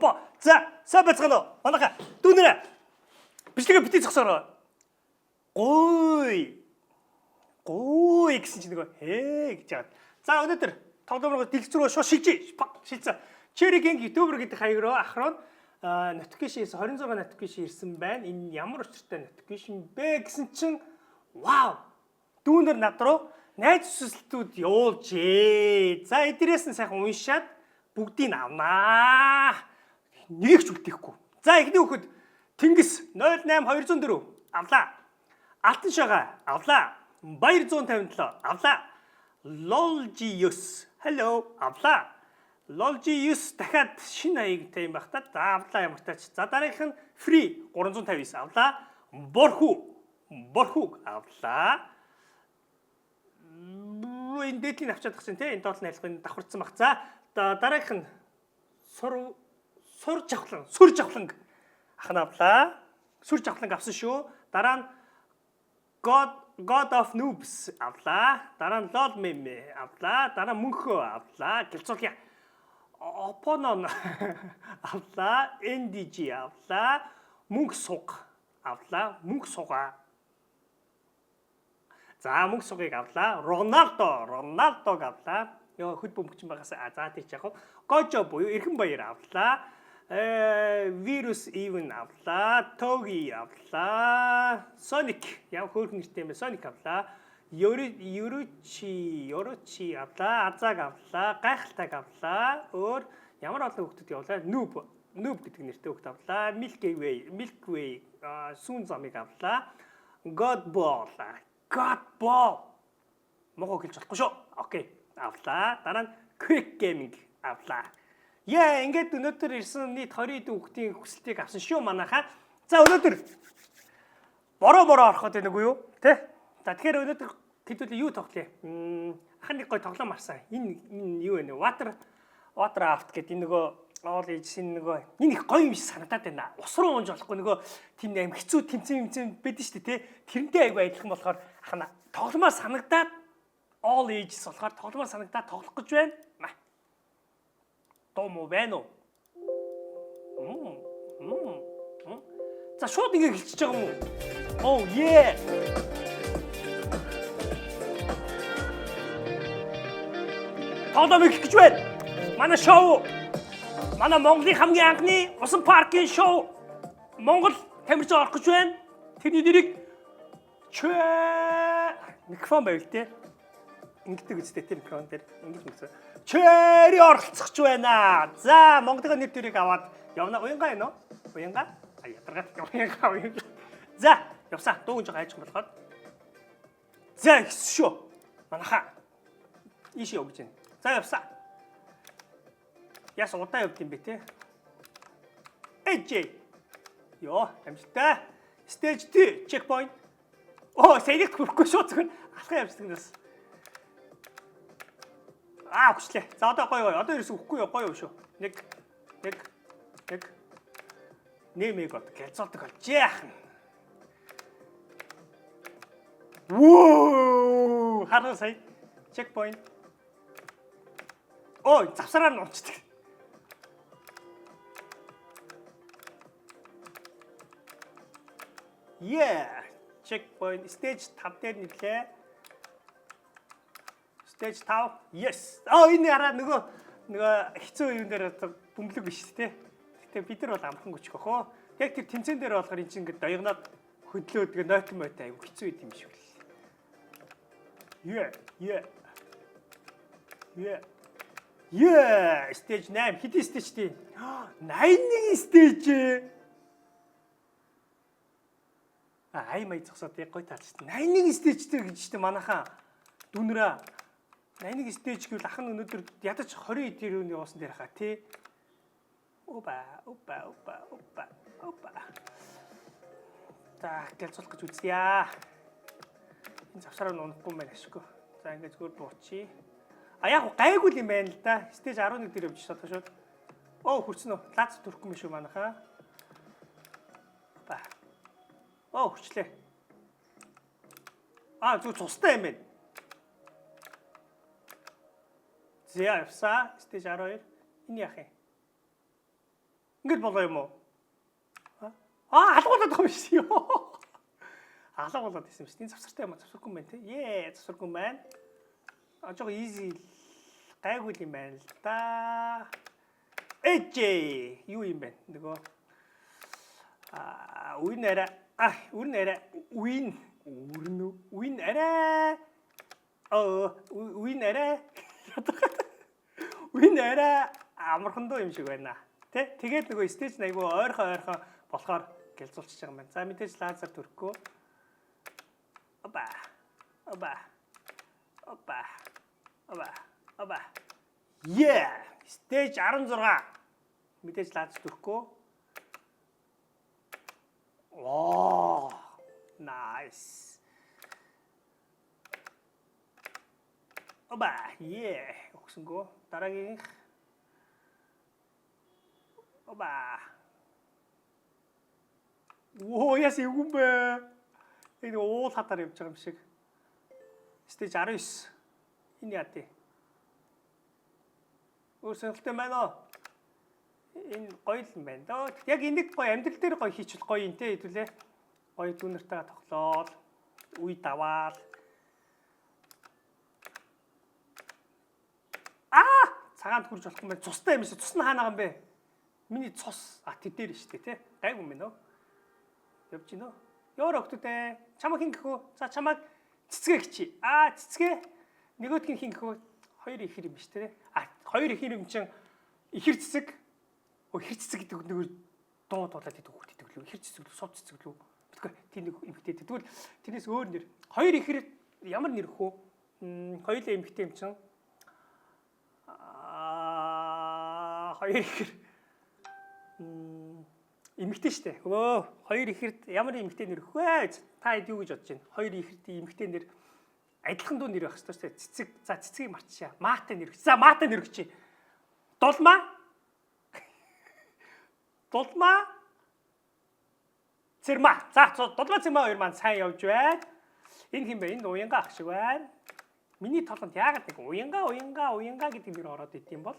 компо. За, сайн байцгаана уу? Манайха дүүнэрэ. Бичлэгээ битгий зогсоорой. Гой гэсэн чинь нөгөө хээ гэж яагаад. За өнөөдөр тоглоомроо дэлгэц рүү шууд шилжээ. Cherry King YouTuber гэдэг хаяг руу ахруу notification 26 notification ирсэн байна. Энэ ямар учиртай notification бэ гэсэн чинь вау. Дүүнэр над руу найз хүсэлтүүд явуулжээ. За эдгээрээс нь сайхан уншаад бүгдийг авнаа. Нэг ч үлдээхгүй. За эхний хүүхэд Тэнгис 08204 авлаа. Алтан шагаа авлаа. Баяр 157 авлаа. Lolgius hello авлаа. Lolgius дахиад шинэ хаягтай юм байх та. За авлаа ямар тач. За дараагийнх нь free 359 авлаа. Борхуг авлаа. Энэ дээдлийн авчаад гсэн те энэ доолны айлгын давхарцсан баг. За дараагийнх нь сур жавхлан ахна авлаа. Сур жавхлан авсан шүү. Дараа нь God of Noobs авлаа. Дараа нь Lol Meme авлаа. Дараа нь мөнхөө авлаа. Гэлцүүлгий. Опонон авлаа. NDG авлаа. Мөнх суг авлаа. Мөнх сугаа. За мөнх сугийг авлаа. Рональдог авлаа. Ёо хөд бөмбөгч байгаас за тийч яг. Гожо буюу эрхэн баяр авлаа. Virus even авлаа. Togi авлаа. Sonic яг хөөрхөн нэртэй юм. Sonic авлаа. Yoruchi авлаа. Азаг авлаа. Гайхалтайг авлаа. Өөр ямар олон хүүхдүүд явлаа. Noob гэдэг нэртэй хүүхд авлаа. Milky Way сүүн замыг авлаа. Godball могоо хэлж болохгүй шүү. Окей. Авлаа. Дараа нь Quick Gaming авлаа. Яа, ингээд өнөөдөр ирсэн нийт 20 хүүхдийн хүсэлтийг авсан шүү манайхаа. За өнөөдөр бороо ороход байна уу юу? Тэ? За тэгэхээр өнөөдөр хэдүүлээ юу тоглоё? Ахны гой тоглоом марсан. Энэ юу вэ? Water Raft гэдэг энэ нөгөө All Age-ийн нөгөө энэ их гоё юм шиг санагдаад байна. Ус руу унж болохгүй нөгөө тийм аим хэцүү тэмцэн байдэн шүү дээ, тэ? Тэрнтэй айгүй адилхан болохоор ахна тогломоор санагдаад All Ages болохоор тогломоор санагдаад тоглох гэж байна. Том байна уу? За шууд ингэ хэлчихэж байгаа юм уу? Oh yeah. Тоглоом их гэж байна. Манай шоу. Манай Монголын хамгийн анхны усан паркын шоу. Монгол тамирчин орох гэж байна. Тэрний нэрийг микрофон байвал те. Ингэдэг үстэй тэр микрофон дээр ингэж мэгсэн. Cherry оролцох ч байна. За Монголын нэр төрийг аваад явна. Уянга байна уу? Уянга? Ядаргаад уянга. За явсаа дуугж байгаа хайж болоход. За ихс шүү. Манайха ийш явж байна. За явсаа. Яс удаа явд юм бэ те? AJ. Йоо, амжилттай. Stage 2 checkpoint. Сэрэгт хүрэхгүй шүү зөвхөн алхах явждаг нас. Хүчлээ. За одоо гоё. Одоо ерөөсөө үхгүй гоё шүү. Нэг нэмэг бод гэлцүүлдэг болж яахан. Воо! Хараа сая. Checkpoint. Завсараар нь унцдаг. Yeah. Checkpoint stage 5 дээр нэрлээ. Stage 5. Yes. Энэ хараа нөгөө хэцүү юм дээр бөмбөлөг биш те. Гэтэ бид нар бол амхан гүчих واخоо. Яг тэр тэмцээн дээр болохоор эн чинь ингээд доёгноод хөдлөө тэгээ нойтон мойтой аюу хэцүү юм шиг л. Yeah. Stage 8. Хэдий stage тий? 81 stage. Май зогсоод яг гой таалж шүү. 81 stage-тэй гэж шүү манайхаа. Дүнрээ 81 stage гэвэл ах нь өнөөдөр ядаж 20 тэрүүний явуулсан дээр хаа тий. Опа. За гэлцүүлэх гэж үзье. Энэ завсараа унахгүй мэн ашиггүй. За ингээд зүгээр дуучи. Яг гайгүй юм байна л да. Stage 11 дээр явж чадах шууд. Хүрсэн үү? Лац төрөхгүй юм шүү манайхаа. Хүчлээ. Зүг цустай юм байна. За явсаа. Stage 12. Энэ яах юм? Ингээд болоо юм уу? Алга болоод байгаа юм шүү. Алга болоод байсан юм шүү. Энэ завсартай юм аа, завсаргүй юм байна те. Завсаргүй юм байна. Жоо easy гайгүй юм байна л да. Юу юм бэ? Нөгөө үн арай үн арай амархан доо юм шиг байна. Тэ? Тэгээд нөгөө стейж айгүй ойрхон болохоор гэлзуулчихж байгаа юм байна. За мэдээж лазер төрөхгүй. Оба. Стейж 16. Мэдээж лазер төрөхгүй. Nice. Өгсөнгөө. Дараагийн яс юм бэ? Энэ уул хатаар явж байгаа юм шиг. Стейж 19. Энэ яа тий? Өөрсөлтөө байна уу? Энэ гоё юм байна доо. Яг энийг гоё амьдрал дээр гоё хийчихвэл гоё юм те хэдүүлээ. Гоё дүүнэртэйгээ тоглоод, үе даваал. Цагаанд хурж болох юм байна. Цустай юм шиг. Цус нь хаана байгаа юм бэ? Миний цус. Тэр дээр шүү дээ, те. Гайгүй юм байна уу? Явж гинөө. Ёо өгтөдөө. Чамаг хин гэхүү. За чамаг цэцгээ гिचий. Цэцгээ. Нөгөөдг нь хин гэхүү. Хоёр ихэр юм биш те. Хоёр ихэр юм чинь ихэр цэцэг. Ихэр цэцэг гэдэг нөгөө дуулаад идэг хүүхд идэг лөө. Ихэр цэцэг лөө, сов цэцэг лөө. Битгүй тийм нэг эмхтэй. Тэгвэл тэрнээс өөр нэр. Хоёр ихэр ямар нэр хөө? Хоёулаа эмхтэй юм чинь. Хоёр ихэр эмэгтэй штэ. Хоёр ихэрд ямар эмэгтэй нэр өгөх вэ? Та хэд юу гэж бодож байна? Хоёр ихэрд эмэгтэй нэр адилхан дуу нэр байх ёстой штэ. Цэцэг. За цэцгийг марччаа. Маатай нэр өгч. За маатай нэр өгч. Дулмаа. Цэрмаа. За дулмаа цэрмаа хоёр маань сайн явж байна. Энэ хин бэ? Энэ уянга ах шиг байна. Миний толгонд яагаад нэг уянга гэдэг нэр ороод ит юм бол?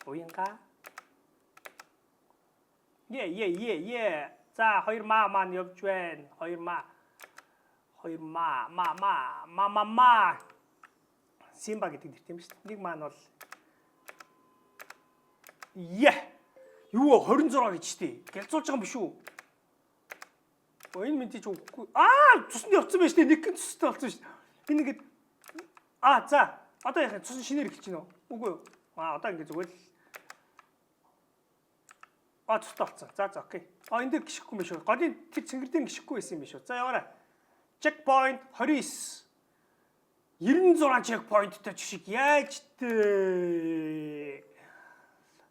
Уянга. За хоёр маа маань явж байна. Хоёр маа. Симба гэдэг нэр тийм шүү дээ. Нэг маань бол юу 26 гэж штий. Гэлзуулж байгаа юм биш үү? Энэ мэдээж үгүй. Цусны явцсан байж тээ. Нэг гин цустай болсон шүү дээ. Энэ ингээд за одоо яах вэ? Цус шинээр эхэлж гинөө. Үгүй юу? Одоо ингээд зүгээр л цустай болсон. За окей. Энэ дээр гიშггүй юм биш үү? Голын тэр цэнгэрдийн гიშггүй байсан юм биш үү? За яваарай. Checkpoint 29. 96 checkpointтай жишг яаж тээ?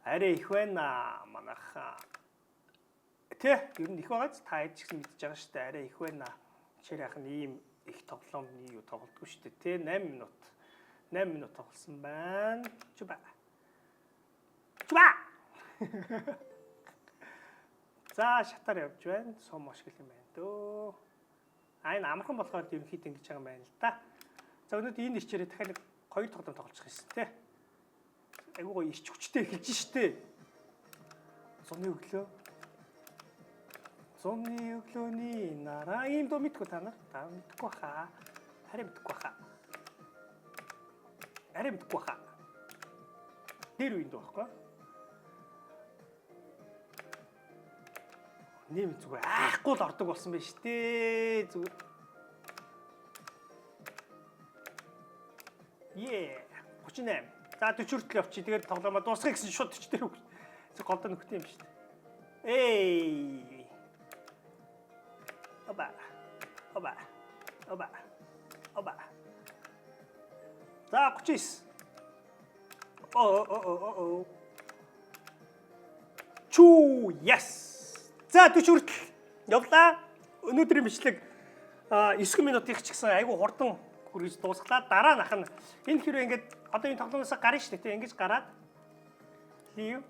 Арай их байна манайхаа. Тэ ер нь их байгааз та хэд ч гэсэн мэдчихэж байгаа шүү дээ. Арай их байна. Жишээ яах нь ийм их тоглоомны юу тоглолтгүй шүү дээ. Тэ 8 минут тоглосон байна. Чуба. За шатаар явж байна. Сум ашиг юм байна дөө. Энэ амархан болохоор ерөнхийдөө ингэж байгаа юм байна л да. За өнөөдөр энэ ирчээрээ дахиад нэг 2 тоглоом тоглож байгаа юм тий. Айгуу гоё ирч хүчтэй эхэлж штэ. Зуны өглөөний нараа ийм дөө мэдгүй та нар. Та мэдгүй хаа. Харин мэдгүй хаа. Дээр үеийн дөө байхгүй. Нэм зүгээр аахгүй л ордог болсон байж тээ. Зүгээр. 38. За 40 хүртэл явчих. Тэгээд тоглоомоо дуусгая гэсэн шууд 40 дээр үг. Голдоо нөхтэй юм шүү дээ. Оба. За 39. Yes. За 40 хүртэл явлаа. Өнөөдрийн бичлэг 9 минутын ч гэсэн айгүй хурдан хүргэж дуусглаа. Дараа нь ах нь энэ хэрэг ингээд одоо энэ тоглоомоос гарна шүү дээ. Ингэж гараад лив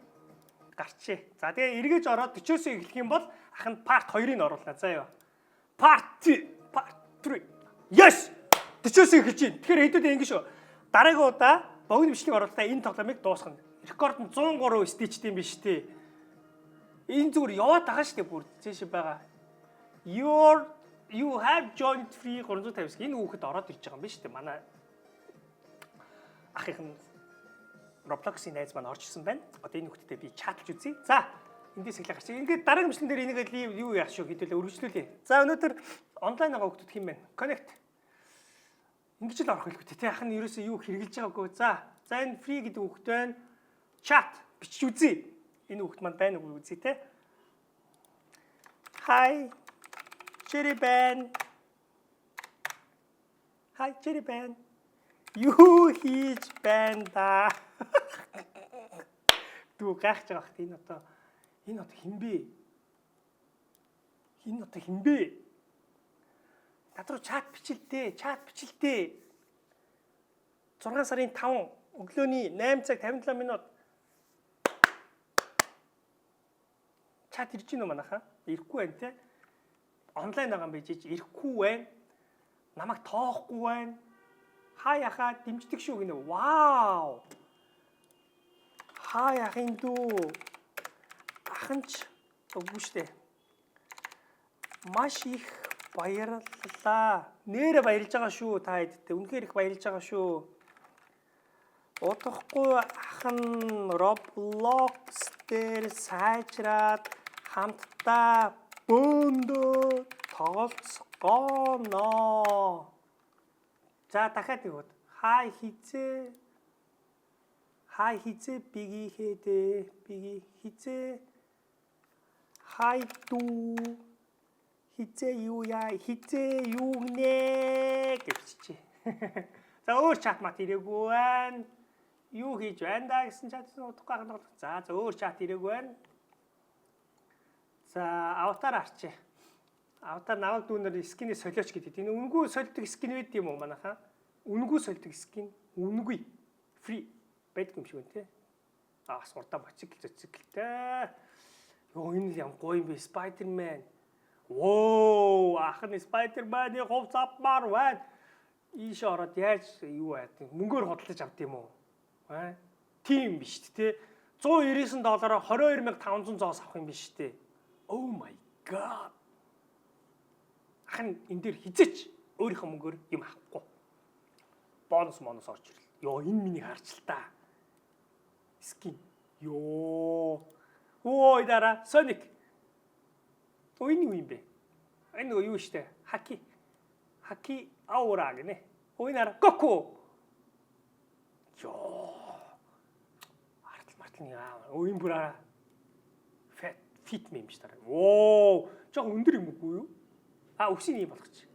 гарчээ. За тэгээ эргэж ороод 40-оос эхлэх юм бол ах нь part 2-ыг оруулна. За яа. Part 3. Yes! 40-оос эхэлж байна. Тэгэхээр хэдүүд ингэ шүү. Дараагийн удаа богино бичлэг оруулалтаа энэ тоглоомыг дуусгана. Рекорд нь 103 стейчтэй юм биш үү? Энэ зүгээр яваад байгаа шүү дээ бүр цэш байгаа. You have joined free 350. Энэ хүүхэд ороод ирж байгаа юм биш үү? Манай ахын Roblox-ийн найз маань орж ирсэн байна. Одоо энэ хүүхэдтэй би чатлж үзье. За, эндээс эхлэх гарч. Ингээд дараагийн бичлэн дээр энийг юу яах шүү хэдүүлээ өргөжлүүлье. За, өнөөдөр онлайн байгаа хүүхдүүд хэм бэ? Connect. Ингэж л орох хэлбэтэй. Тэ ахын ерөөсөө юу хэрэгжилж байгаагүй. За, энэ free гэдэг хүүхэд байна. Chat бичиж үзье. Энэ хүүхэд маань байна уу үзье те. Hi. Cherry Ben. Hi Cherry Ben. Юу хийж байна да? Дүү гайхаж байгаа хт энэ одоо хинбэ? Энэ одоо хинбэ? Над руу чат бичилдээ. 6 сарын 5 өглөөний 8 цаг 57 минут. Чат ирж гинөө манайхаа. Ирэхгүй байна те. Онлайн байгаа юм байж ирэхгүй байна. Намайг тоохгүй байна. Хаяхаа дэмждэг шүү гинэ. Вау. Хаяхын дүү. Аханч үгүй штэ. Маш их баярлалаа. Нэрэ баярлж байгаа шүү та хэдтэй. Үнэхээр их баярлж байгаа шүү. Удахгүй ахын Roblox дээр сайжраад хамтдаа бөөндөө тоглоцгоно. За дахиад нэг удаа. Хай хизээ биги хизээ. Хай дүү. Хизээ юу нэ гэвчээ. За өөр чат мат ирээгүй байна. Юу хийж байна да гэсэн чат удахгүй ханаа. За өөр чат ирээгүй байна. За аватар арчээ. Аватар наваг дүүнэр скинээ солиоч гэдэг. Энэ үнгүй сольдог скин байд юм уу манайхаа? Үнгүй сольдог скин. Үнгүй. Free байдаг юм шиг байна те. Суртаа моцикл. Йоо энэ юм гоё юм бэ? Spider-Man. Воо, ахны Spider-Man-ы хувц авмаар байна. Ийш ороод яаж юу байд? Мөнгөөр хөдлөж авд юм уу? Тийм биш те. $199 22,500 зоос авах юм биш те. Oh my god. Хан энэ дээр хизээч өөрийнхөө мөнгөөр юм авахгүй. Бонус орж ирэл. Йоо энэ миний харч л та. Скин. Йоо. Ой дараа Sonic. Энэ юу юм бэ? Энэ юу штэ? Хаки аура гэнэ. Ойнара Goku. Йоо. Мартин яа. Ойн бүраа фит юм биш дараа. Оо, жоо өндөр юм үгүй юу? Өсийн юм болгоч.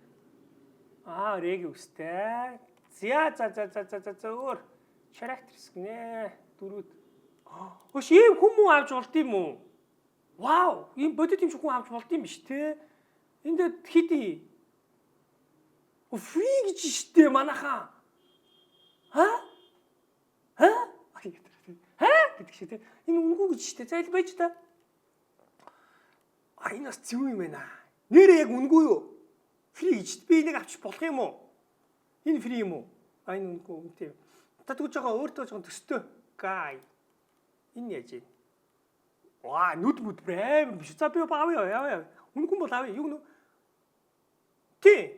Реги үстэй. За өөр characters гинэ. Дөрүүд. Өш ийм хүмүүс авч болд юм уу? Вау, ийм бодит юм шиг хүн авч болд юм биш те. Энд хиди. Free гэж штэ манайхаа. Гэдэг шиг те. Энэ үнгүй гэж штэ. За ил байж та. Энэ бас зөв юм байна. Нэрээ яг үнгүй юу? Free гэж би энийг авч болох юм уу? Энэ free юм уу? Энэ үнгүй үнтэй. Та тэгж байгаа өөртөө жоохон төстэй. Гай. Энэ яаж вэ? Ваа, нүд брэм биш. За би авъя. Үнгүй бол авъя. Юу нөө? Тий.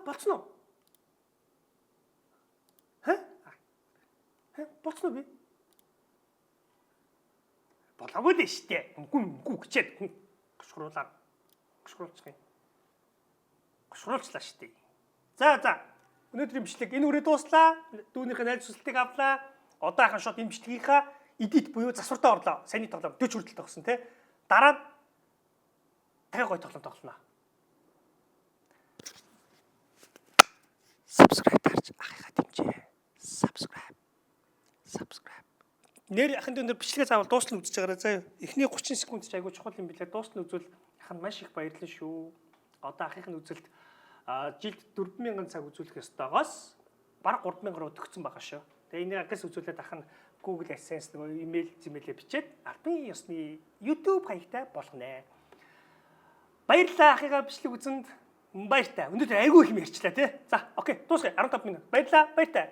Болцсон уу? Болцсон уу би? Болоогүй л штэ. Үнгүй гэчээд гошруулчлаа штэ. За. Өнөөдрийн бичлэг энэ үрээ дууслаа. Дүүнийхээ найз сүлтийг авлаа. Одоо ахын шот энэ бичлэгийнхаа эдит буюу засвартаа орлоо. Саяны тоглоом 40 хүртэл тогсон тий. Дараа нь дахиад гоё тоглоом тоглоно. Subscribe тарж ахыхаа дэмжээ. Subscribe. Нэр ахын дээр бичлэгээ заавал дуусна үзэж байгаарай заа. Эхний 30 секунд ч айгүй чухал юм билээ. Дуусна үзвэл ахын маш их баярлалаа шүү. Одоо ахын үзэлт жилд 4,000 цаг үзүүлэх ёстойгоос бараг 3,000 руу төгссөн байгаа шүү. Тэгээ энийг агаас үзүүлээд ахын Google AdSense нөгөө имэйл зэмэлээ бичээд албан ёсны YouTube хаягтай болгонэ. Баярлалаа ахыгаа бичлэг үзэнд баяртай. Өнөөдөр айгүй их юм ярьчлаа тий. За окей дуусгая 15 минут. Баярлалаа баяртай.